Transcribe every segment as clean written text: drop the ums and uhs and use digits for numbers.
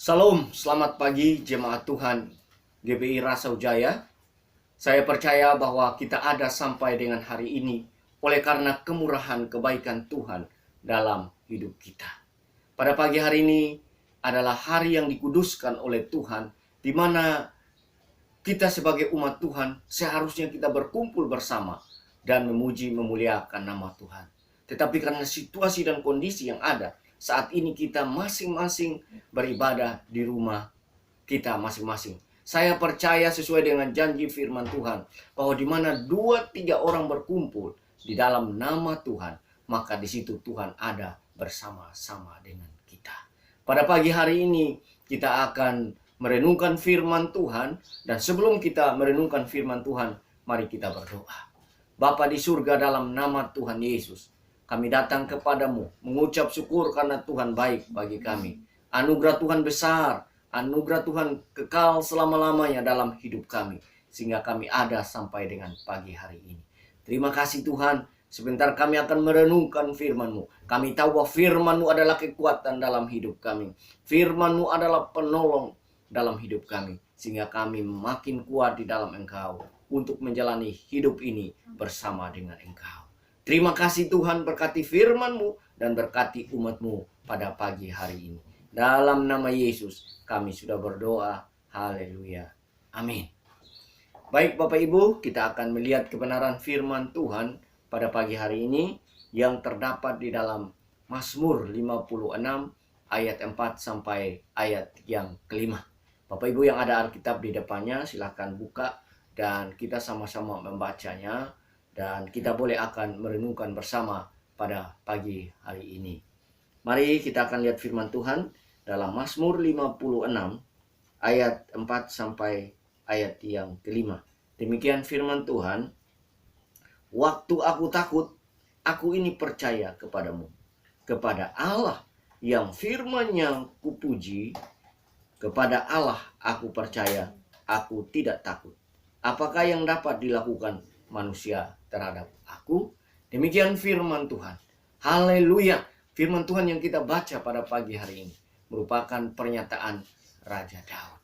Salam, selamat pagi jemaat Tuhan GBI Rasau Jaya. Saya percaya bahwa kita ada sampai dengan hari ini oleh karena kemurahan kebaikan Tuhan dalam hidup kita. Pada pagi hari ini adalah hari yang dikuduskan oleh Tuhan, di mana kita sebagai umat Tuhan seharusnya kita berkumpul bersama dan memuji memuliakan nama Tuhan. Tetapi karena situasi dan kondisi yang ada, saat ini kita masing-masing beribadah di rumah kita masing-masing. Saya percaya sesuai dengan janji firman Tuhan, bahwa di mana 2-3 orang berkumpul di dalam nama Tuhan, maka di situ Tuhan ada bersama-sama dengan kita. Pada pagi hari ini kita akan merenungkan firman Tuhan, dan sebelum kita merenungkan firman Tuhan, mari kita berdoa. Bapa di surga, dalam nama Tuhan Yesus, kami datang kepadamu mengucap syukur karena Tuhan baik bagi kami. Anugerah Tuhan besar, anugerah Tuhan kekal selama-lamanya dalam hidup kami, sehingga kami ada sampai dengan pagi hari ini. Terima kasih Tuhan, sebentar kami akan merenungkan firman-Mu. Kami tahu bahwa firman-Mu adalah kekuatan dalam hidup kami. Firman-Mu adalah penolong dalam hidup kami, sehingga kami makin kuat di dalam Engkau untuk menjalani hidup ini bersama dengan Engkau. Terima kasih Tuhan, berkati firman-Mu dan berkati umat-Mu pada pagi hari ini. Dalam nama Yesus kami sudah berdoa. Haleluya. Amin. Baik Bapak Ibu, kita akan melihat kebenaran firman Tuhan pada pagi hari ini yang terdapat di dalam Mazmur 56 ayat 4 sampai ayat yang kelima. Bapak Ibu yang ada Alkitab di depannya, silakan buka dan kita sama-sama membacanya, dan kita boleh akan merenungkan bersama pada pagi hari ini. Mari kita akan lihat firman Tuhan dalam Mazmur 56 ayat 4 sampai ayat yang kelima. Demikian firman Tuhan. Waktu aku takut, aku ini percaya kepadamu, kepada Allah yang firman-Nya kupuji. Kepada Allah aku percaya, aku tidak takut. Apakah yang dapat dilakukan manusia terhadap aku? Demikian firman Tuhan. Haleluya. Firman Tuhan yang kita baca pada pagi hari ini merupakan pernyataan Raja Daud.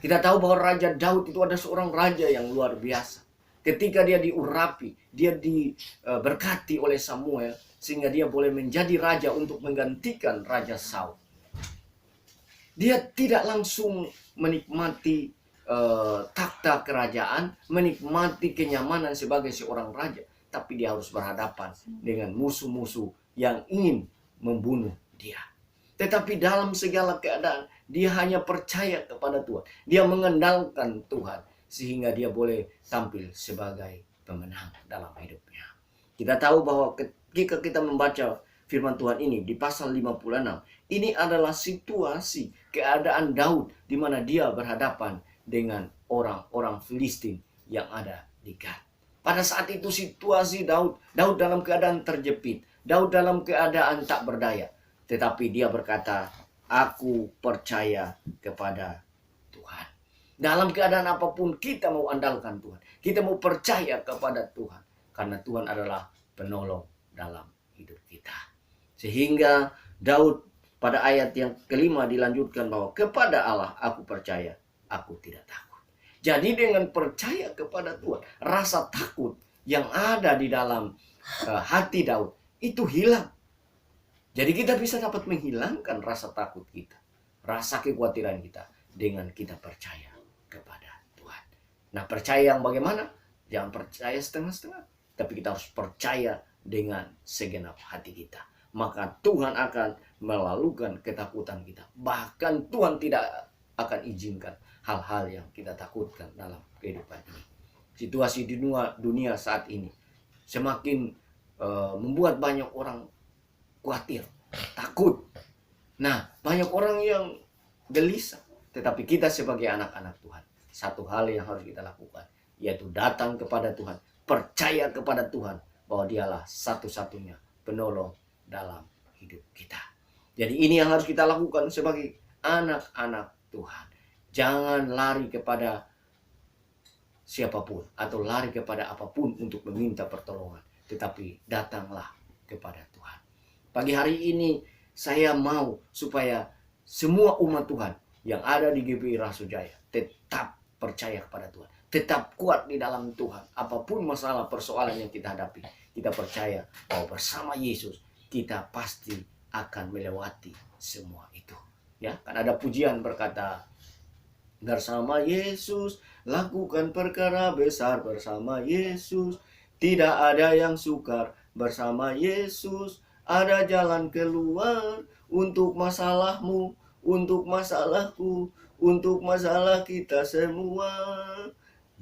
Kita tahu bahwa Raja Daud itu ada seorang raja yang luar biasa. Ketika dia diurapi, dia diberkati oleh Samuel, sehingga dia boleh menjadi raja untuk menggantikan Raja Saul. Dia tidak langsung menikmati takhta kerajaan, menikmati kenyamanan sebagai seorang raja, tapi dia harus berhadapan dengan musuh-musuh yang ingin membunuh dia. Tetapi dalam segala keadaan, dia hanya percaya kepada Tuhan. Dia mengandalkan Tuhan, sehingga dia boleh tampil sebagai pemenang dalam hidupnya. Kita tahu bahwa ketika kita membaca firman Tuhan ini di pasal 56, ini adalah situasi keadaan Daud di mana dia berhadapan dengan orang-orang Filistin yang ada di Gad. Pada saat itu situasi Daud dalam keadaan terjepit, Daud dalam keadaan tak berdaya. Tetapi dia berkata, aku percaya kepada Tuhan. Dalam keadaan apapun kita mau andalkan Tuhan. Kita mau percaya kepada Tuhan. Karena Tuhan adalah penolong dalam hidup kita. Sehingga Daud pada ayat yang kelima dilanjutkan bahwa kepada Allah aku percaya, aku tidak takut. Jadi dengan percaya kepada Tuhan, rasa takut yang ada di dalam hati Daud itu hilang. Jadi kita bisa dapat menghilangkan rasa takut kita, rasa kekhawatiran kita, dengan kita percaya kepada Tuhan. Nah, percaya yang bagaimana? Jangan percaya setengah-setengah, tapi kita harus percaya dengan segenap hati kita. Maka Tuhan akan melalukan ketakutan kita. Bahkan Tuhan tidak akan izinkan hal-hal yang kita takutkan dalam kehidupan ini. Situasi di dunia saat ini semakin membuat banyak orang khawatir, takut. Nah, banyak orang yang gelisah. Tetapi kita sebagai anak-anak Tuhan, satu hal yang harus kita lakukan, yaitu datang kepada Tuhan, percaya kepada Tuhan bahwa dialah satu-satunya penolong dalam hidup kita. Jadi ini yang harus kita lakukan sebagai anak-anak Tuhan. Jangan lari kepada siapapun atau lari kepada apapun untuk meminta pertolongan, tetapi datanglah kepada Tuhan. Pagi hari ini saya mau supaya semua umat Tuhan yang ada di GBI Rasujaya, tetap percaya kepada Tuhan. Tetap kuat di dalam Tuhan. Apapun masalah persoalan yang kita hadapi, kita percaya bahwa bersama Yesus kita pasti akan melewati semua itu. Ya, kan ada pujian berkata, bersama Yesus lakukan perkara besar, bersama Yesus tidak ada yang sukar, bersama Yesus ada jalan keluar untuk masalahmu, untuk masalahku, untuk masalah kita semua.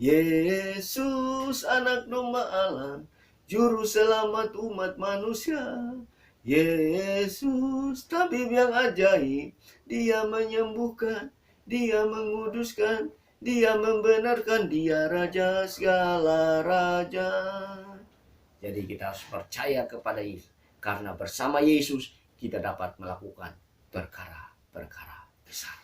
Yesus anak domba Allah, juru selamat umat manusia. Yesus tabib yang ajaib, dia menyembuhkan, dia menguduskan, dia membenarkan, dia raja segala raja. Jadi kita harus percaya kepada Yesus, karena bersama Yesus kita dapat melakukan perkara-perkara besar.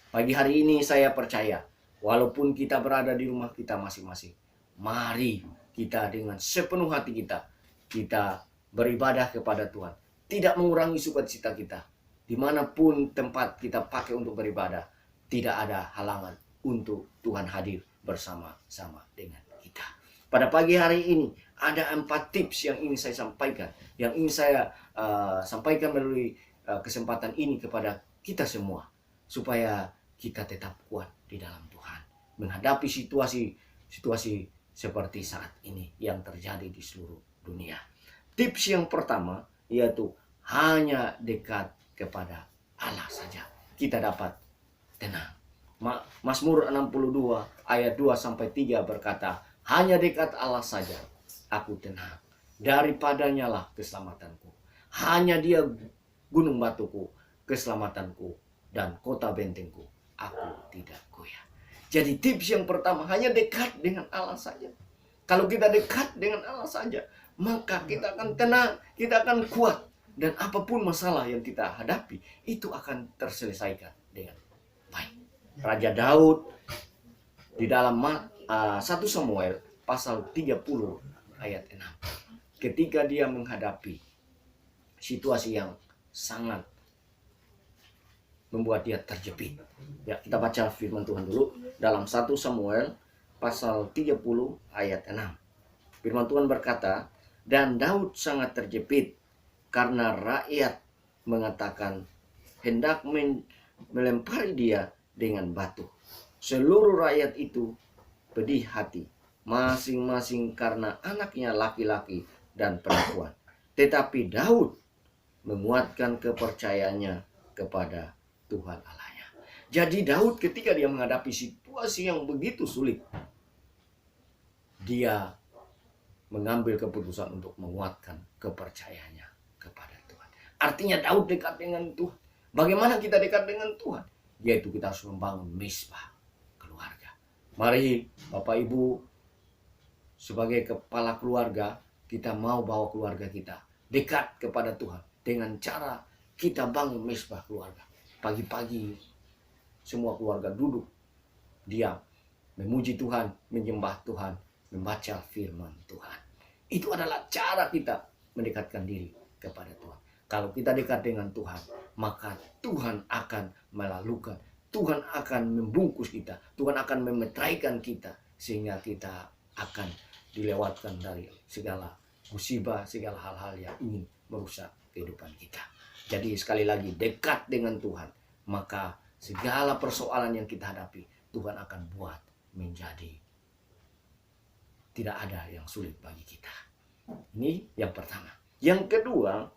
Pagi hari ini saya percaya, walaupun kita berada di rumah kita masing-masing, mari kita dengan sepenuh hati kita beribadah kepada Tuhan. Tidak mengurangi sukacita kita. Dimanapun tempat kita pakai untuk beribadah, tidak ada halangan untuk Tuhan hadir bersama-sama dengan kita. Pada pagi hari ini, ada 4 tips yang ingin saya sampaikan. Yang ingin saya sampaikan melalui kesempatan ini kepada kita semua. Supaya kita tetap kuat di dalam Tuhan. Menghadapi situasi seperti saat ini yang terjadi di seluruh dunia. Tips yang pertama yaitu hanya dekat kepada Allah saja kita dapat tenang. Mazmur 62 ayat 2-3 berkata, hanya dekat Allah saja aku tenang, daripadanya lah keselamatanku. Hanya dia gunung batuku, keselamatanku, dan kota bentengku, aku tidak goyah. Jadi tips yang pertama, hanya dekat dengan Allah saja. Kalau kita dekat dengan Allah saja, maka kita akan tenang, kita akan kuat. Dan apapun masalah yang kita hadapi, itu akan terselesaikan dengan baik. Raja Daud di dalam 1 Samuel pasal 30 ayat 6. Ketika dia menghadapi situasi yang sangat membuat dia terjepit. Ya, kita baca firman Tuhan dulu dalam 1 Samuel pasal 30 ayat 6. Firman Tuhan berkata, dan Daud sangat terjepit karena rakyat mengatakan hendak melempari dia dengan batu. Seluruh rakyat itu pedih hati, masing-masing karena anaknya laki-laki dan perempuan. Tetapi Daud menguatkan kepercayaannya kepada Tuhan Allahnya. Jadi Daud ketika dia menghadapi situasi yang begitu sulit, dia mengambil keputusan untuk menguatkan kepercayaannya kepada Tuhan. Artinya Daud dekat dengan Tuhan. Bagaimana kita dekat dengan Tuhan? Yaitu kita harus membangun misbah keluarga. Mari Bapak Ibu, sebagai kepala keluarga, kita mau bawa keluarga kita dekat kepada Tuhan dengan cara kita bangun misbah keluarga. Pagi-pagi semua keluarga duduk diam, memuji Tuhan, menyembah Tuhan, membaca firman Tuhan. Itu adalah cara kita mendekatkan diri kepada Tuhan. Kalau kita dekat dengan Tuhan, maka Tuhan akan melalukan, Tuhan akan membungkus kita, Tuhan akan memetraikan kita, sehingga kita akan dilewatkan dari segala musibah, segala hal-hal yang ingin merusak kehidupan kita. Jadi sekali lagi, dekat dengan Tuhan, maka segala persoalan yang kita hadapi, Tuhan akan buat menjadi tidak ada yang sulit bagi kita. Ini yang pertama. Yang kedua,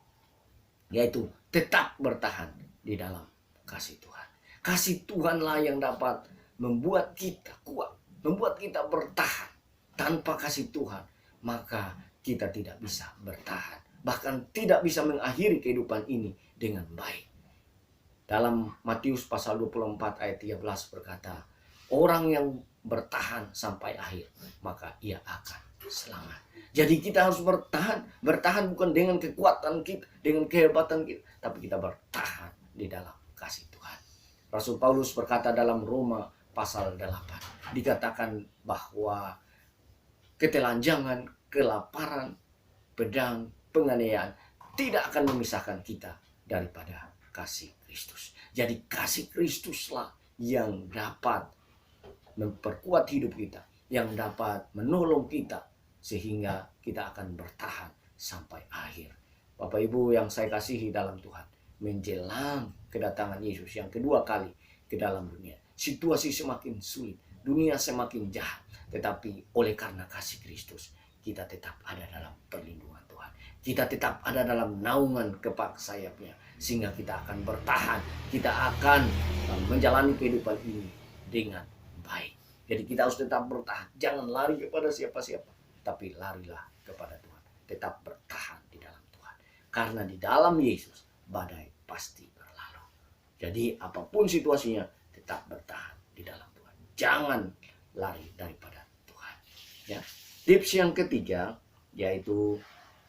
yaitu tetap bertahan di dalam kasih Tuhan. Kasih Tuhanlah yang dapat membuat kita kuat, membuat kita bertahan. Tanpa kasih Tuhan, maka kita tidak bisa bertahan. Bahkan tidak bisa mengakhiri kehidupan ini dengan baik. Dalam Matius pasal 24 ayat 13 berkata, orang yang bertahan sampai akhir, maka ia akan selamat. Jadi kita harus bertahan bukan dengan kekuatan kita, dengan kehebatan kita, tapi kita bertahan di dalam kasih Tuhan. Rasul Paulus berkata dalam Roma pasal 8, dikatakan bahwa ketelanjangan, kelaparan, pedang, penganiayaan tidak akan memisahkan kita daripada kasih Kristus. Jadi kasih Kristuslah yang dapat memperkuat hidup kita, yang dapat menolong kita sehingga kita akan bertahan sampai akhir. Bapak Ibu yang saya kasihi dalam Tuhan, menjelang kedatangan Yesus yang kedua kali ke dalam dunia, situasi semakin sulit, dunia semakin jahat, tetapi oleh karena kasih Kristus, kita tetap ada dalam perlindungan Tuhan. Kita tetap ada dalam naungan kepak sayapnya, sehingga kita akan bertahan, kita akan menjalani kehidupan ini dengan baik. Jadi kita harus tetap bertahan, jangan lari kepada siapa-siapa, tapi larilah kepada Tuhan. Tetap bertahan di dalam Tuhan, karena di dalam Yesus badai pasti berlalu. Jadi apapun situasinya, tetap bertahan di dalam Tuhan, jangan lari daripada Tuhan. Ya, tips yang ketiga yaitu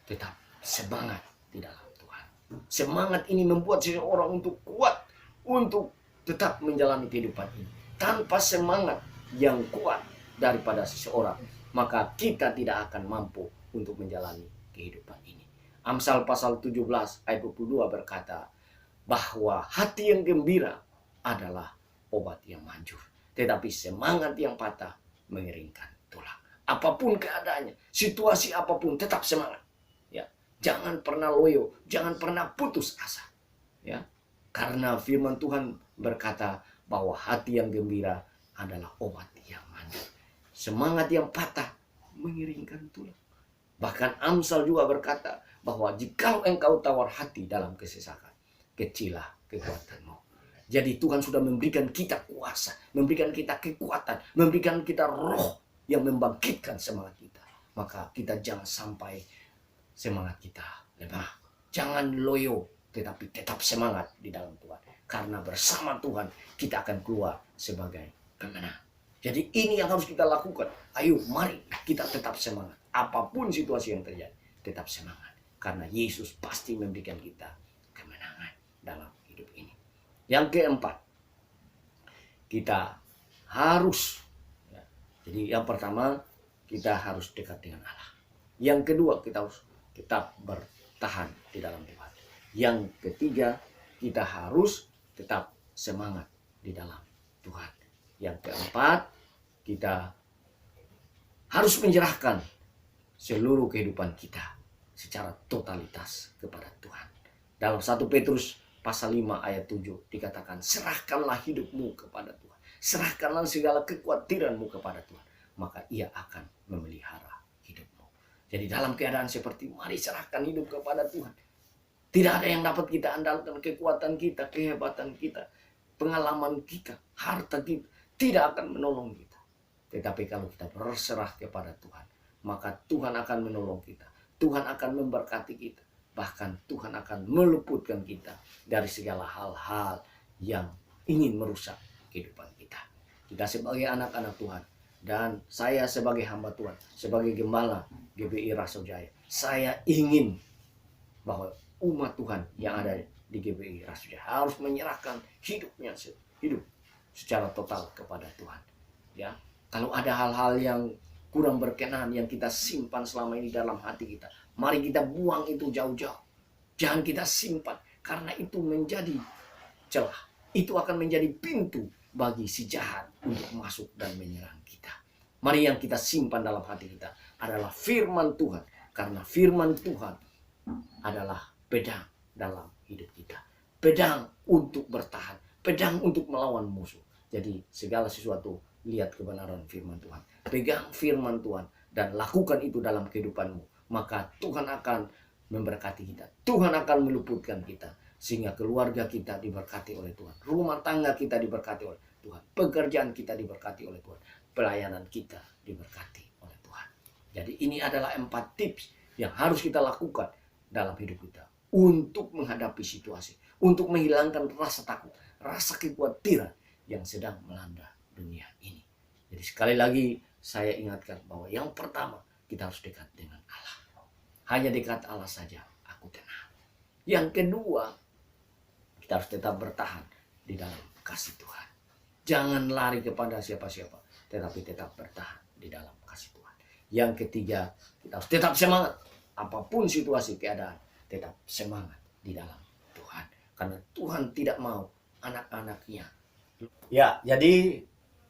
tetap semangat di dalam Tuhan. Semangat ini membuat seseorang untuk kuat, untuk tetap menjalani kehidupan ini. Tanpa semangat yang kuat daripada seseorang, maka kita tidak akan mampu untuk menjalani kehidupan ini. Amsal pasal 17 ayat 22 berkata bahwa hati yang gembira adalah obat yang manjur, tetapi semangat yang patah mengeringkan tulang. Apapun keadaannya, situasi apapun, tetap semangat. Ya, jangan pernah loyo, jangan pernah putus asa. Ya, karena firman Tuhan berkata bahwa hati yang gembira adalah obat yang manjur. Semangat yang patah mengeringkan tulang. Bahkan Amsal juga berkata bahwa jikalau engkau tawar hati dalam kesesakan, kecilah kekuatanmu. Jadi Tuhan sudah memberikan kita kuasa, memberikan kita kekuatan, memberikan kita roh yang membangkitkan semangat kita. Maka kita jangan sampai semangat kita lemah. Jangan loyo, tetapi tetap semangat di dalam Tuhan. Karena bersama Tuhan kita akan keluar sebagai pemenang. Jadi ini yang harus kita lakukan. Ayo, mari kita tetap semangat. Apapun situasi yang terjadi, tetap semangat. Karena Yesus pasti memberikan kita kemenangan dalam hidup ini. Yang keempat, kita harus, ya, jadi yang pertama, kita harus dekat dengan Allah. Yang kedua, kita harus tetap bertahan di dalam Tuhan. Yang ketiga, kita harus tetap semangat di dalam Tuhan. Yang keempat, kita harus menyerahkan seluruh kehidupan kita secara totalitas kepada Tuhan. Dalam 1 Petrus pasal 5 ayat 7 dikatakan, serahkanlah hidupmu kepada Tuhan. Serahkanlah segala kekhawatiranmu kepada Tuhan, maka Ia akan memelihara hidupmu. Jadi dalam keadaan seperti, mari serahkan hidup kepada Tuhan. Tidak ada yang dapat kita andalkan, kekuatan kita, kehebatan kita, pengalaman kita, harta kita, tidak akan menolong kita. Tetapi kalau kita berserah kepada Tuhan, maka Tuhan akan menolong kita. Tuhan akan memberkati kita. Bahkan Tuhan akan meluputkan kita dari segala hal-hal yang ingin merusak kehidupan kita. Kita sebagai anak-anak Tuhan, dan saya sebagai hamba Tuhan, sebagai gembala GBI Rasul Jaya, saya ingin bahwa umat Tuhan yang ada di GBI Rasul Jaya harus menyerahkan hidupnya, hidup secara total kepada Tuhan. Ya, kalau ada hal-hal yang kurang berkenan yang kita simpan selama ini dalam hati kita, mari kita buang itu jauh-jauh. Jangan kita simpan, karena itu menjadi celah. Itu akan menjadi pintu bagi si jahat untuk masuk dan menyerang kita. Mari yang kita simpan dalam hati kita adalah firman Tuhan, karena firman Tuhan adalah pedang dalam hidup kita. Pedang untuk bertahan, pedang untuk melawan musuh. Jadi segala sesuatu, lihat kebenaran firman Tuhan. Pegang firman Tuhan dan lakukan itu dalam kehidupanmu. Maka Tuhan akan memberkati kita. Tuhan akan meluputkan kita. Sehingga keluarga kita diberkati oleh Tuhan. Rumah tangga kita diberkati oleh Tuhan. Pekerjaan kita diberkati oleh Tuhan. Pelayanan kita diberkati oleh Tuhan. Jadi ini adalah 4 tips yang harus kita lakukan dalam hidup kita. Untuk menghadapi situasi. Untuk menghilangkan rasa takut. Rasa kekhawatiran yang sedang melanda dunia ini. Jadi sekali lagi saya ingatkan bahwa yang pertama, kita harus dekat dengan Allah. Hanya dekat Allah saja aku tenang. Yang kedua, kita harus tetap bertahan di dalam kasih Tuhan. Jangan lari kepada siapa-siapa, tetapi tetap bertahan di dalam kasih Tuhan. Yang ketiga, kita harus tetap semangat. Apapun situasi keadaan, tetap semangat di dalam Tuhan. Karena Tuhan tidak mau anak-anaknya Ya, jadi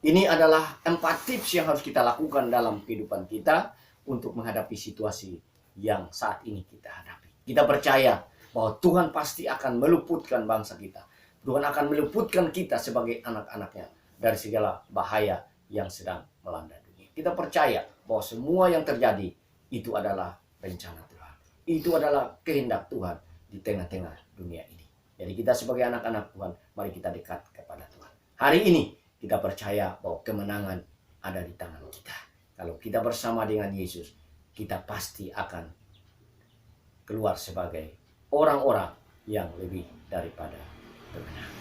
ini adalah 4 tips yang harus kita lakukan dalam kehidupan kita untuk menghadapi situasi yang saat ini kita hadapi. Kita percaya bahwa Tuhan pasti akan meluputkan bangsa kita. Tuhan akan meluputkan kita sebagai anak-anaknya dari segala bahaya yang sedang melanda dunia. Kita percaya bahwa semua yang terjadi itu adalah rencana Tuhan. Itu adalah kehendak Tuhan di tengah-tengah dunia ini. Jadi kita sebagai anak-anak Tuhan, mari kita dekat kepada Tuhan. Hari ini kita percaya bahwa kemenangan ada di tangan kita. Kalau kita bersama dengan Yesus, kita pasti akan keluar sebagai orang-orang yang lebih daripada pemenang.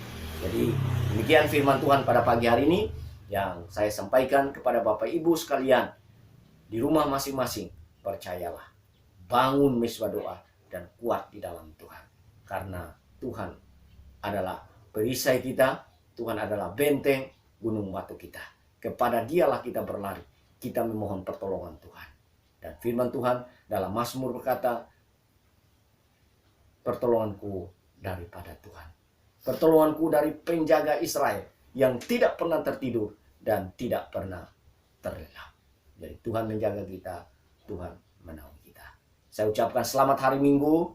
Jadi demikian firman Tuhan pada pagi hari ini yang saya sampaikan kepada Bapak Ibu sekalian di rumah masing-masing. Percayalah, bangun mesbah doa dan kuat di dalam Tuhan. Karena Tuhan adalah perisai kita, Tuhan adalah benteng gunung batu kita. Kepada Dialah kita berlari, kita memohon pertolongan Tuhan. Dan firman Tuhan dalam Mazmur berkata, pertolonganku daripada Tuhan. Pertolonganku dari penjaga Israel yang tidak pernah tertidur dan tidak pernah terlelap. Jadi Tuhan menjaga kita, Tuhan menaungi kita. Saya ucapkan selamat hari Minggu,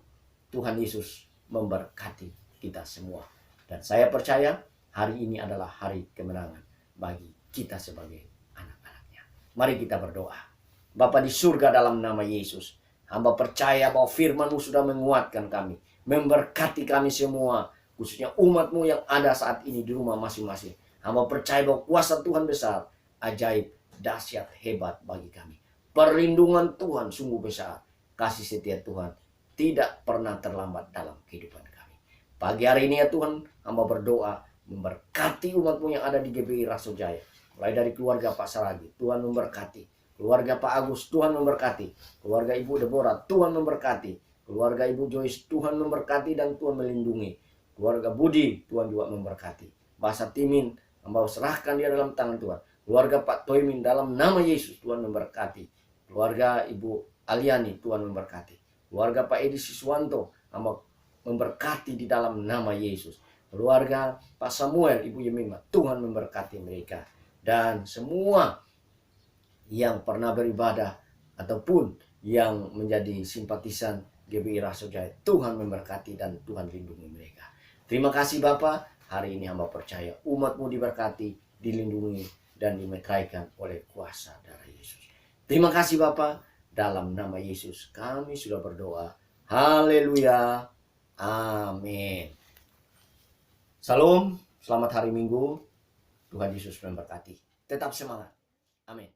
Tuhan Yesus memberkati kita semua. Dan saya percaya hari ini adalah hari kemenangan bagi kita sebagai anak-anaknya. Mari kita berdoa. Bapa di surga, dalam nama Yesus, hamba percaya bahwa firman-Mu sudah menguatkan kami, memberkati kami semua, khususnya umat-Mu yang ada saat ini di rumah masing-masing. Hamba percaya bahwa kuasa Tuhan besar, ajaib, dahsyat, hebat bagi kami. Perlindungan Tuhan sungguh besar, kasih setia Tuhan tidak pernah terlambat dalam kehidupan kami. Pagi hari ini ya Tuhan, hamba berdoa memberkati umat-Mu yang ada di GBI Rasul Jaya. Mulai dari keluarga Pak Saragi, Tuhan memberkati. Keluarga Pak Agus, Tuhan memberkati. Keluarga Ibu Deborah, Tuhan memberkati. Keluarga Ibu Joyce, Tuhan memberkati dan Tuhan melindungi. Keluarga Budi, Tuhan juga memberkati. Bahasa Timin, hamba serahkan dia dalam tangan Tuhan. Keluarga Pak Toimin, dalam nama Yesus, Tuhan memberkati. Keluarga Ibu Aliani, Tuhan memberkati. Keluarga Pak Edi Siswanto, hamba memberkati di dalam nama Yesus. Keluarga Pak Samuel, Ibu Yemima, Tuhan memberkati mereka. Dan semua yang pernah beribadah ataupun yang menjadi simpatisan GBI Rasul Jaya, Tuhan memberkati dan Tuhan lindungi mereka. Terima kasih Bapa, hari ini hamba percaya umat-Mu diberkati, dilindungi dan dimeteraikan oleh kuasa darah Yesus. Terima kasih Bapa, dalam nama Yesus kami sudah berdoa. Haleluya. Amin. Salam, selamat hari Minggu. Tuhan Yesus memberkati. Tetap semangat. Amin.